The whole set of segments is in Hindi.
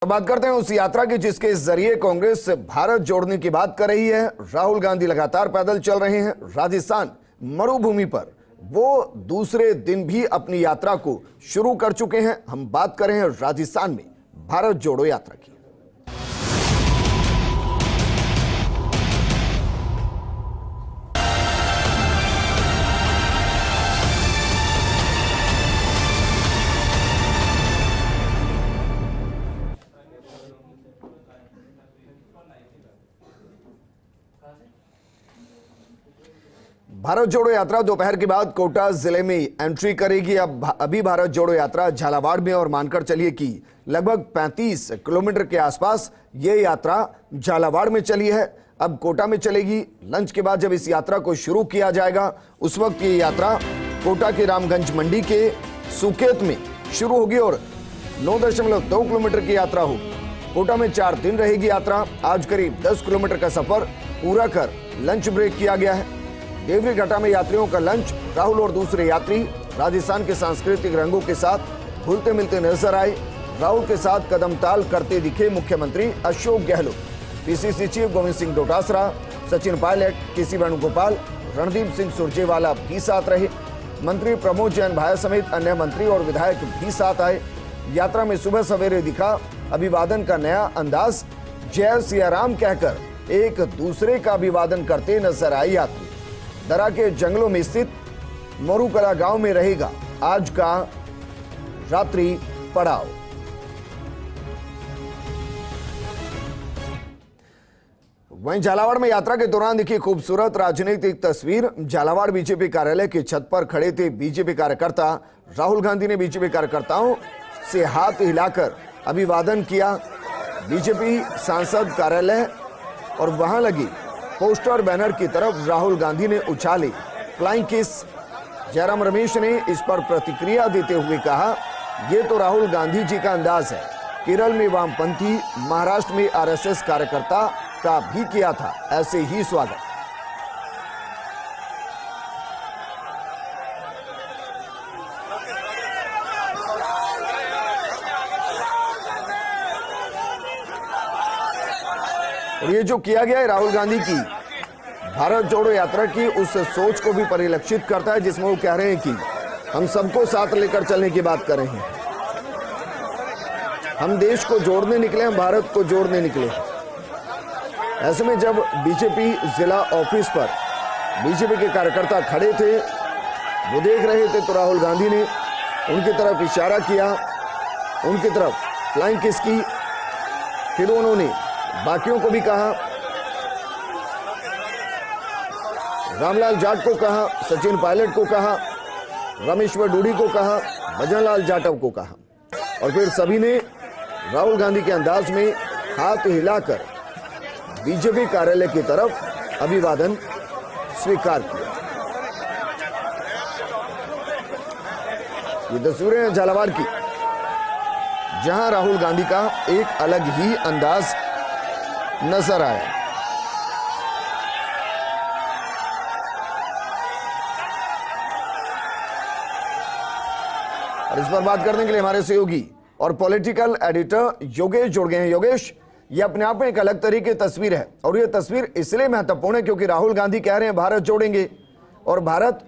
बात करते हैं उस यात्रा की जिसके जरिए कांग्रेस भारत जोड़ने की बात कर रही है। राहुल गांधी लगातार पैदल चल रहे हैं राजस्थान मरुभूमि पर। वो दूसरे दिन भी अपनी यात्रा को शुरू कर चुके हैं। हम बात कर रहे हैं राजस्थान में भारत जोड़ो यात्रा की। भारत जोड़ो यात्रा दोपहर के बाद कोटा जिले में एंट्री करेगी। अभी भारत जोड़ो यात्रा झालावाड़ में और मानकर चलिए कि लगभग 35 किलोमीटर के आसपास ये यात्रा झालावाड़ में चली है। अब कोटा में चलेगी। लंच के बाद जब इस यात्रा को शुरू किया जाएगा उस वक्त ये यात्रा कोटा के रामगंज मंडी के सुकेत में शुरू होगी और 9.2 किलोमीटर की यात्रा होगी। कोटा में 4 दिन रहेगी यात्रा। आज करीब 10 किलोमीटर का सफर पूरा कर लंच ब्रेक किया गया है। देवरी घाटा में यात्रियों का लंच। राहुल और दूसरे यात्री राजस्थान के सांस्कृतिक रंगों के साथ घुलते मिलते नजर आए। राहुल के साथ कदम ताल करते दिखे मुख्यमंत्री Ashok Gehlot, PCC chief Govind Singh Dotasra, Sachin Pilot, KC Venugopal, Randeep Singh Surjewala भी साथ रहे। मंत्री प्रमोद जैन भाया समेत अन्य मंत्री और विधायक भी साथ आए। यात्रा में सुबह सवेरे दिखा अभिवादन का नया अंदाज। जय सिया राम कहकर एक दूसरे का अभिवादन करते नजर आए यात्री। दरा के जंगलों में स्थित मोरूकला गांव में रहेगा आज का रात्रि पड़ाव। वहीं झालावाड़ में यात्रा के दौरान दिखी खूबसूरत राजनीतिक तस्वीर। झालावाड़ बीजेपी कार्यालय की छत पर खड़े थे बीजेपी कार्यकर्ता। राहुल गांधी ने बीजेपी कार्यकर्ताओं से हाथ हिलाकर अभिवादन किया। बीजेपी सांसद कार्यालय और वहां लगी पोस्टर बैनर की तरफ राहुल गांधी ने उछाली फ्लाइंग किस। जयराम रमेश ने इस पर प्रतिक्रिया देते हुए कहा, यह तो राहुल गांधी जी का अंदाज है। केरल में वामपंथी, महाराष्ट्र में आरएसएस कार्यकर्ता का भी किया था ऐसे ही स्वागत। और ये जो किया गया है राहुल गांधी की भारत जोड़ो यात्रा की उस सोच को भी परिलक्षित करता है जिसमें वो कह रहे हैं कि हम सबको साथ लेकर चलने की बात कर रहे हैं। हम देश को जोड़ने निकले, हम भारत को जोड़ने निकले। ऐसे में जब बीजेपी जिला ऑफिस पर बीजेपी के कार्यकर्ता खड़े थे, वो देख रहे थे, तो राहुल गांधी ने उनकी तरफ इशारा किया, उनकी तरफ फ्लाइंग किस की। फिर उन्होंने बाकियों को भी कहा, रामलाल जाट को कहा, सचिन पायलट को कहा, रामेश्वर डूडी को कहा, भजनलाल जाटव को कहा और फिर सभी ने राहुल गांधी के अंदाज में हाथ हिलाकर बीजेपी कार्यालय की तरफ अभिवादन स्वीकार किया। ये तस्वीरें हैं झालावाड़ की, जहां राहुल गांधी का एक अलग ही अंदाज नजर आया। और इस पर बात करने के लिए हमारे सहयोगी और पॉलिटिकल एडिटर योगेश जुड़ गए हैं। योगेश, ये अपने आप में एक अलग तरीके की तस्वीर है और ये तस्वीर इसलिए महत्वपूर्ण है क्योंकि राहुल गांधी कह रहे हैं भारत जोड़ेंगे और भारत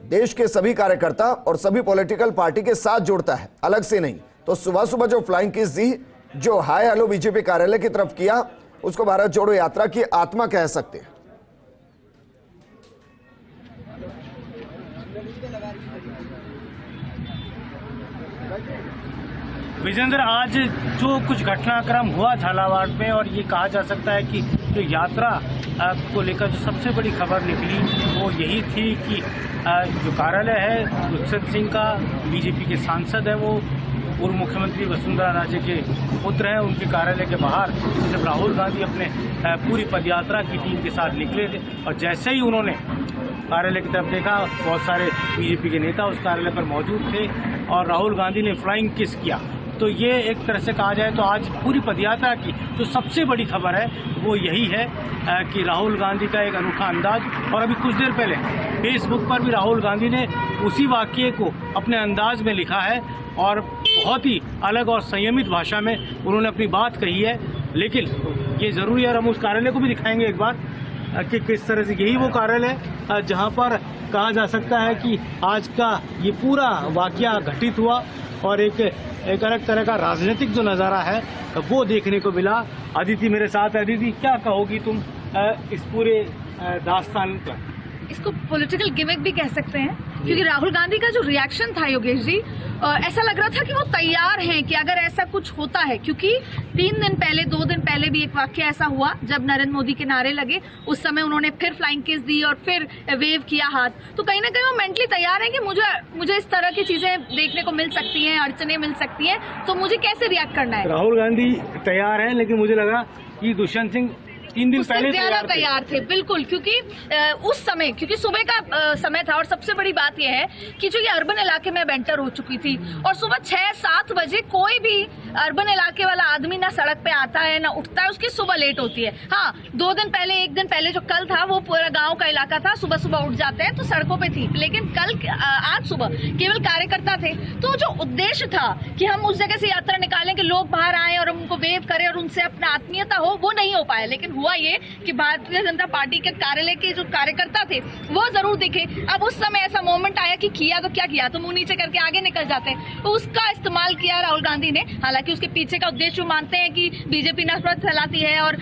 देश के सभी कार्यकर्ता और सभी पॉलिटिकल पार्टी के साथ जोड़ता है, अलग से नहीं। तो सुबह सुबह जो फ्लाइंग किस दी, जो हाय हेलो बीजेपी कार्यालय की तरफ किया, उसको भारत जोड़ो यात्रा की आत्मा कह सकते हैं। विजेंद्र, आज जो कुछ घटनाक्रम हुआ झालावाड़ में और ये कहा जा सकता है कि जो यात्रा को लेकर जो सबसे बड़ी खबर निकली वो यही थी कि जो कार्यालय है दुष्यंत सिंह का, बीजेपी के सांसद है, वो पूर्व मुख्यमंत्री वसुंधरा राजे के पुत्र हैं, उनके कार्यालय के बाहर जब राहुल गांधी अपने पूरी पदयात्रा की टीम के साथ निकले थे और जैसे ही उन्होंने कार्यालय की तरफ देखा, बहुत सारे बीजेपी के नेता उस कार्यालय पर मौजूद थे और राहुल गांधी ने फ्लाइंग किस किया। तो ये एक तरह से कहा जाए तो आज पूरी पदयात्रा की जो सबसे बड़ी खबर है वो यही है कि राहुल गांधी का एक अनूठा अंदाज। और अभी कुछ देर पहले फेसबुक पर भी राहुल गांधी ने उसी वाक्य को अपने अंदाज में लिखा है और बहुत ही अलग और संयमित भाषा में उन्होंने अपनी बात कही है। लेकिन ये ज़रूरी है, और हम उस कार्यालय को भी दिखाएंगे एक बार कि किस तरह से यही वो कार्यालय है जहाँ पर कहा जा सकता है कि आज का ये पूरा वाकया घटित हुआ और एक अलग तरह का राजनीतिक जो नज़ारा है वो देखने को मिला। अदिति मेरे साथ है। अदिति, क्या कहोगी तुम इस पूरे दास्तान का? इसको पॉलिटिकल गिमिक भी कह सकते हैं, क्योंकि राहुल गांधी का जो रिएक्शन था योगेश जी, ऐसा लग रहा था कि वो तैयार हैं कि अगर ऐसा कुछ होता है, क्योंकि 2 दिन पहले भी एक वाक्य ऐसा हुआ जब नरेंद्र मोदी के नारे लगे, उस समय उन्होंने फिर फ्लाइंग किस दी और फिर वेव किया हाथ। तो कहीं ना कहीं वो मेंटली तैयार है कि मुझे इस तरह की चीजें देखने को मिल सकती हैं, अड़चने मिल सकती हैं, तो मुझे कैसे रिएक्ट करना है। राहुल गांधी तैयार है, लेकिन मुझे लगा कि दुष्यंत सिंह 3 दिन पहले ज्यादा तैयार थे। बिल्कुल, क्योंकि उस समय, क्योंकि सुबह का समय था, और सबसे बड़ी बात यह है कि जो ये अर्बन इलाके में एंटर हो चुकी थी और सुबह 6-7 बजे कोई भी अर्बन इलाके वाला आदमी ना सड़क पे आता है ना उठता है, उसकी सुबह लेट होती है। हाँ, 2 दिन पहले, 1 दिन पहले जो कल था वो पूरा गांव का इलाका था, सुबह सुबह उठ जाते हैं तो सड़कों पे थी, लेकिन आज सुबह केवल कार्यकर्ता थे। तो जो उद्देश्य था कि हम उस जगह से यात्रा निकालें कि लोग बाहर आए और उनको वेव करें और उनसे अपना आत्मीयता हो, वो नहीं हो पाया। लेकिन हुआ ये कि भारतीय जनता पार्टी के कार्यालय के जो कार्यकर्ता थे वो जरूर दिखे। अब उस समय ऐसा मोमेंट आया कि किया तो क्या किया, तो मुंह नीचे करके आगे निकल जाते हैं, तो उसका इस्तेमाल किया राहुल गांधी ने। हालांकि उसके पीछे का उद्देश्य मानते हैं कि बीजेपी नफरत फैलाती है और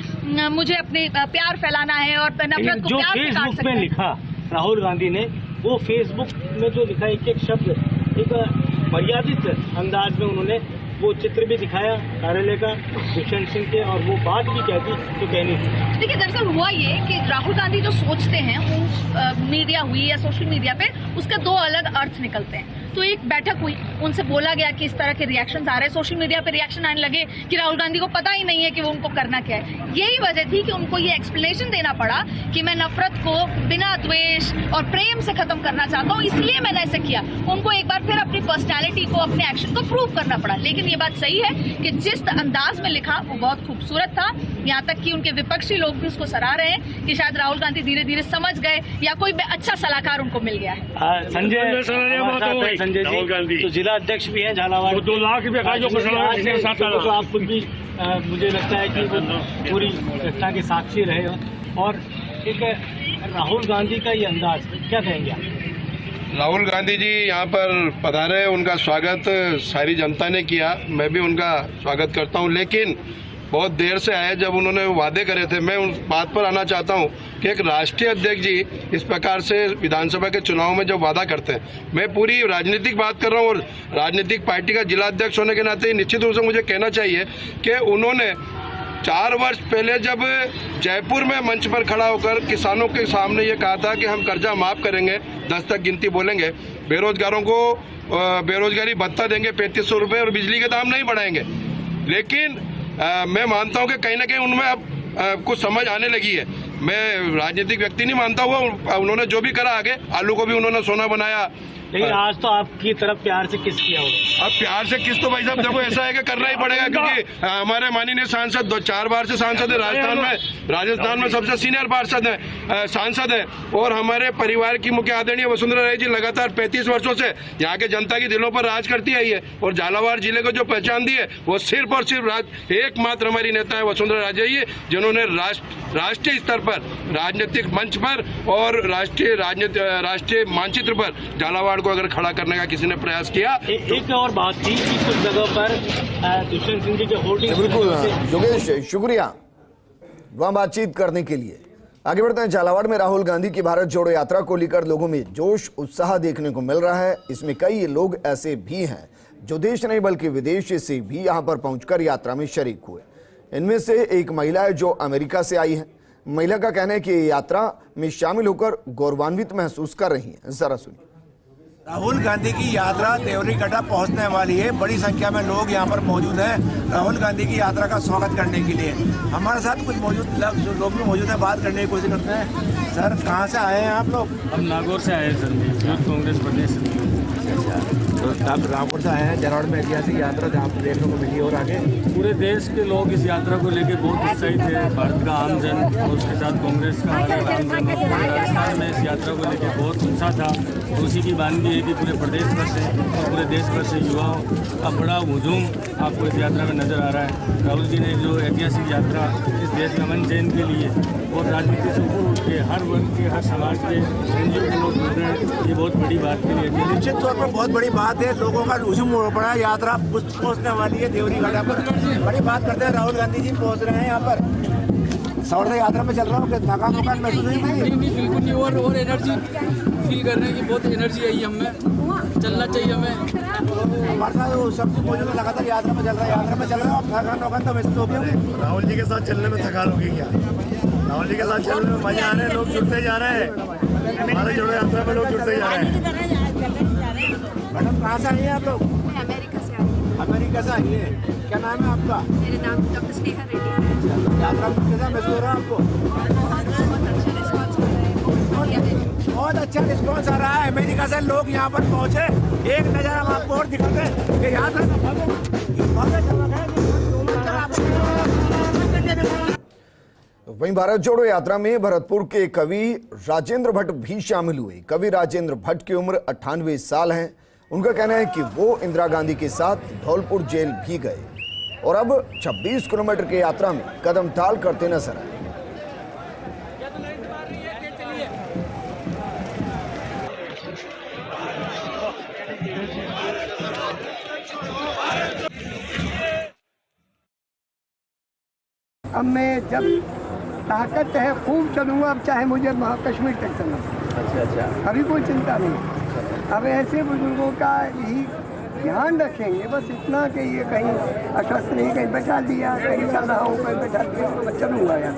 मुझे अपने प्यार फैलाना है और नफरत को प्यार से काट सकते हैं। लिखा राहुल गांधी ने, वो फेसबुक में जो लिखा एक शब्द, एक मर्यादित अंदाज में उन्होंने वो चित्र भी दिखाया कार्यालय का दुष्यंत सिंह के, और वो बात भी कहती तो कहनी थी। देखिए, दरअसल हुआ ये कि राहुल गांधी जो सोचते हैं मीडिया हुई या सोशल मीडिया पे, उसके 2 अलग अर्थ निकलते हैं। तो एक बैठक हुई, उनसे बोला गया कि इस तरह के रिएक्शंस आ रहे हैं, सोशल मीडिया पे रिएक्शन आने लगे कि राहुल गांधी को पता ही नहीं है कि वो उनको करना क्या है। यही वजह थी कि उनको ये एक्सप्लेनेशन देना पड़ा कि मैं नफरत को बिना द्वेष और प्रेम से खत्म करना चाहता हूँ, इसलिए मैंने ऐसा किया। उनको एक बार फिर अपनी पर्सनैलिटी को, अपने एक्शन को प्रूव करना पड़ा। लेकिन ये बात सही है कि जिस अंदाज में लिखा वो बहुत खूबसूरत था, यहाँ तक कि उनके विपक्षी लोग भी उसको सराह रहे हैं कि शायद राहुल गांधी धीरे धीरे समझ गए या कोई अच्छा सलाहकार उनको मिल गया है। संजय जी तो जिला अध्यक्ष भी हैं झालावाड़, 2 लाख रुपए का जो तो आप खुद भी मुझे लगता है कि वो पूरी घटना के साक्षी रहे हो, और एक राहुल गांधी का ये अंदाज क्या कहेंगे आप? राहुल गांधी जी यहाँ पर पधारे, उनका स्वागत सारी जनता ने किया, मैं भी उनका स्वागत करता हूँ। लेकिन बहुत देर से आए, जब उन्होंने वादे करे थे। मैं उस बात पर आना चाहता हूँ कि एक राष्ट्रीय अध्यक्ष जी इस प्रकार से विधानसभा के चुनाव में जब वादा करते हैं, मैं पूरी राजनीतिक बात कर रहा हूँ और राजनीतिक पार्टी का जिला अध्यक्ष होने के नाते निश्चित रूप से मुझे कहना चाहिए कि उन्होंने 4 वर्ष पहले जब जयपुर में मंच पर खड़ा होकर किसानों के सामने ये कहा था कि हम कर्जा माफ़ करेंगे, 10 तक गिनती बोलेंगे, बेरोजगारों को बेरोजगारी भत्ता देंगे 3500 रुपये और बिजली के दाम नहीं बढ़ाएंगे। लेकिन मैं मानता हूं कि कहीं ना कहीं उनमें अब कुछ समझ आने लगी है। मैं राजनीतिक व्यक्ति नहीं मानता हुआ, उन्होंने जो भी करा आगे, आलू को भी उन्होंने सोना बनाया। लेकिन आज तो आपकी तरफ प्यार से किस किया होगा? अब प्यार से किस तो भाई साहब देखो, ऐसा है कि करना ही पड़ेगा, क्योंकि हमारे माननीय सांसद 4 बार से सांसद है, राजस्थान में सबसे सीनियर पार्षद है, सांसद है, और हमारे परिवार की मुख्य आदरणीय वसुंधरा राजे जी लगातार 35 वर्षों से यहाँ के जनता की दिलों पर राज करती आई है, और झालावाड़ जिले को जो पहचान दी है वो सिर्फ और सिर्फ एकमात्र हमारी नेता है वसुंधरा राजे जी, जिन्होंने राष्ट्रीय स्तर पर, राजनीतिक मंच पर और राष्ट्रीय मानचित्र पर झालावाड़ को अगर खड़ा करने का किसी ने प्रयास किया। एक और बात थी कि कुछ जगह पर दुष्यंत सिंह जी के होर्डिंग। बिल्कुल योगेश, शुक्रिया वहाँ बातचीत करने के लिए। आगे बढ़ते हैं। झालावाड़ में राहुल गांधी की भारत जोड़ो यात्रा को लेकर लोगों में जोश उत्साह देखने को मिल रहा है। इसमें कई लोग ऐसे भी हैं जो देश नहीं बल्कि विदेश से भी यहाँ पर पहुंचकर यात्रा में शरीक हुए। इनमें से एक महिला है जो अमेरिका से आई है। महिला का कहना है कि यात्रा में शामिल होकर गौरवान्वित महसूस कर रही है। जरा सुनिए। राहुल गांधी की यात्रा देवरीगढ़ पहुंचने वाली है। बड़ी संख्या में लोग यहां पर मौजूद हैं राहुल गांधी की यात्रा का स्वागत करने के लिए। हमारे साथ कुछ मौजूद लोग भी मौजूद हैं, बात करने की कोशिश करते हैं। सर, कहां से आए हैं आप लोग? हम नागौर से आए हैं सर, यूथ कांग्रेस प्रदेश। तो आप रामपुर से आए हैं। झालावाड़ में ऐतिहासिक यात्रा जहाँ पर देखने को मिली, और आगे पूरे देश के लोग इस यात्रा को लेकर बहुत उत्साहित है। भारत का आमजन और उसके साथ कांग्रेस का आमजन, राजस्थान में इस यात्रा को लेकर बहुत उत्साह था। तो उसी की वानगी है कि पूरे प्रदेश भर से और पूरे देश भर से युवाओं का बड़ा हुजूम आपको इस यात्रा में नज़र आ रहा है। राहुल जी ने जो ऐतिहासिक यात्रा इस देश में अमन चैन के लिए और राजनीति से ऊपर उठ के हर वर्ग के, हर समाज के एनजीओ के लोग जुड़ रहे हैं, ये बहुत बड़ी बात के लिए निश्चित तौर पर बहुत बड़ी बात है। लोगों का हुजूम हो पड़ा है, यात्रा पहुंचने वाली है देवरी घाटा पर। बड़ी बात करते हैं, राहुल गांधी जी पहुंच रहे हैं यहाँ पर। सौर यात्रा में चल रहा हूँ, थकान वकान महसूस नहीं हुई? नहीं, बिल्कुल नहीं। और एनर्जी फील कर रहे हैं कि बहुत एनर्जी आई हमें, चलना चाहिए हमें। हमारे साथ सब कुछ मौजूद है, लगातार यात्रा में चल रहा है, यात्रा में चल रहा है और थकान वकान तो महसूस होगी। राहुल जी के साथ चलने में थकान होगी क्या? राहुल जी के साथ चलने में मजा आ रहे हैं, लोग जुड़ते जा रहे हैं। हमारे जोड़ो यात्रा में लोग जुड़ते जा रहे हैं। मैडम कहाँ से आई हैं आप लोग? अमेरिका से आई हूँ। अमेरिका से आई है। क्या नाम है आपका? मेरे नाम डॉक्टर स्नेहा रेड्डी। यात्रा में कैसा महसूस हो रहा है आपको? बहुत अच्छा रिस्पॉन्स हो रहा है। बहुत अच्छा रिस्पॉन्स आ रहा है। अमेरिका से लोग यहाँ पर पहुँचे। एक नज़र हम आपको और दिखाते हैं कि यात्रा का वहीं भारत जोड़ो यात्रा में भरतपुर के कवि राजेंद्र भट्ट भी शामिल हुए। कवि राजेंद्र भट्ट की उम्र 98 साल है। उनका कहना है कि वो इंदिरा गांधी के साथ धौलपुर जेल भी गए और अब 26 किलोमीटर की यात्रा में कदम ताल करते नजर आए। अब मैं जब ताकत है खूब चलूँगा, अब चाहे मुझे कश्मीर तक चलना। अच्छा। अभी कोई चिंता नहीं। अब ऐसे बुजुर्गों का यही ध्यान रखेंगे, बस इतना कि ये कहीं अस्वस्थ नहीं, कहीं बैठा दिया, कहीं चल रहा हूँ, कहीं बैठा दिया, तो मैं चलूँगा यार।